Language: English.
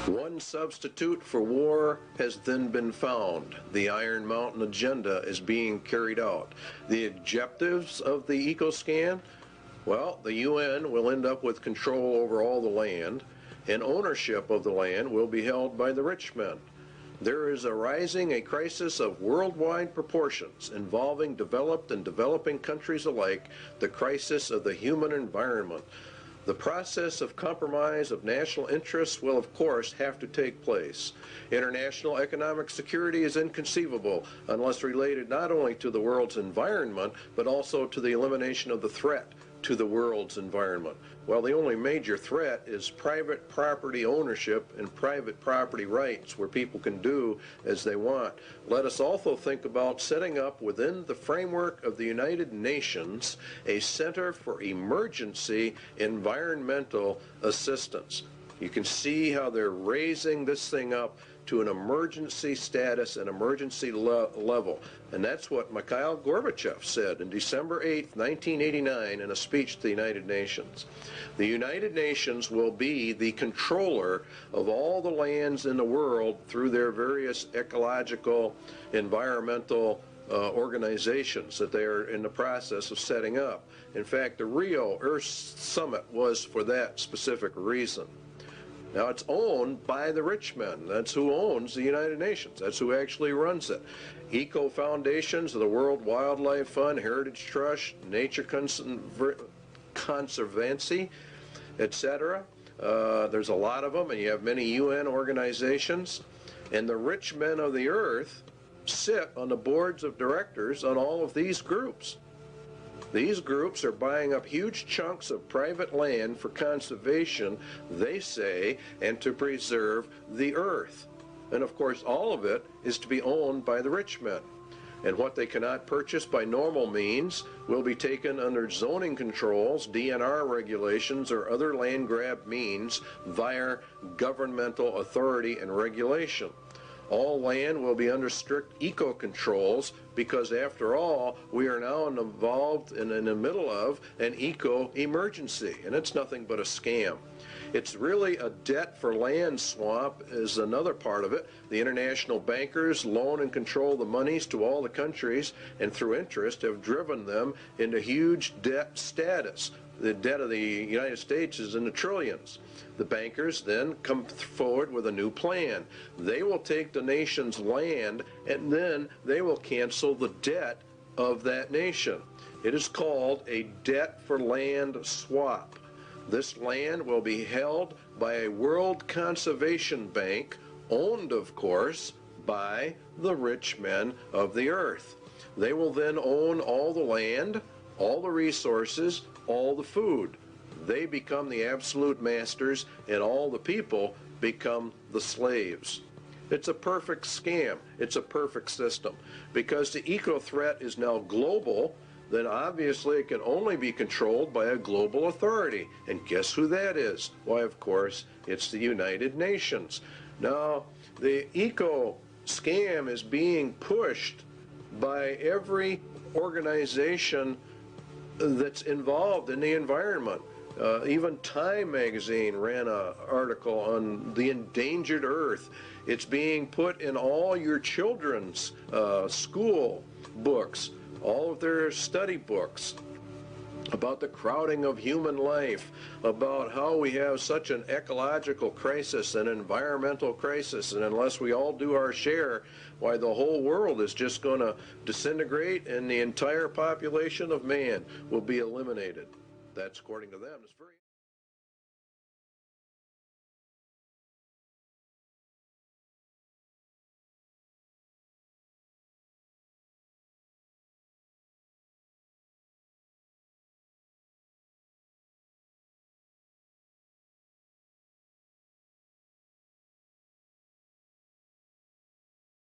One substitute for war has then been found. The Iron Mountain agenda is being carried out. The objectives of the eco-scan? Well, the UN will end up with control over all the land, and ownership of the land will be held by the rich men. There is arising a crisis of worldwide proportions involving developed and developing countries alike, the crisis of the human environment. The process of compromise of national interests will, of course, have to take place. International economic security is inconceivable unless related not only to the world's environment, but also to the elimination of the threat to the world's environment. Well, the only major threat is private property ownership and private property rights, where people can do as they want. Let us also think about setting up within the framework of the United Nations a Center for Emergency Environmental Assistance. You can see how they're raising this thing up to an emergency status, an emergency level. And that's what Mikhail Gorbachev said in December 8, 1989 in a speech to the United Nations. The United Nations will be the controller of all the lands in the world through their various ecological, environmental organizations that they are in the process of setting up. In fact, the Rio Earth Summit was for that specific reason. Now, it's owned by the rich men. That's who owns the United Nations. That's who actually runs it. Eco foundations of the World Wildlife Fund, Heritage Trust, Nature Conservancy, etc. There's a lot of them, and you have many UN organizations. And the rich men of the earth sit on the boards of directors on all of these groups. These groups are buying up huge chunks of private land for conservation, they say, and to preserve the earth. And of course, all of it is to be owned by the rich men. And what they cannot purchase by normal means will be taken under zoning controls, DNR regulations, or other land grab means via governmental authority and regulation. All land will be under strict eco-controls because, after all, we are now involved in the middle of an eco-emergency, and it's nothing but a scam. It's really a debt for land swap is another part of it. The international bankers loan and control the monies to all the countries, and through interest have driven them into huge debt status. The debt of the United States is in the trillions. The bankers then come forward with a new plan. They will take the nation's land and then they will cancel the debt of that nation. It is called a debt for land swap. This land will be held by a World Conservation Bank, owned, of course, by the rich men of the earth. They will then own all the land, all the resources, all the food. They become the absolute masters, and all the people become the slaves. It's a perfect scam. It's a perfect system. Because the eco threat is now global, then obviously it can only be controlled by a global authority. And guess who that is? Why, of course, it's the United Nations. Now, the eco scam is being pushed by every organization that's involved in the environment. Even Time magazine ran an article on the endangered earth. It's being put in all your children's school books, all of their study books, about the crowding of human life, about how we have such an ecological crisis, an environmental crisis, and unless we all do our share, why, the whole world is just going to disintegrate and the entire population of man will be eliminated. That's according to them. It's very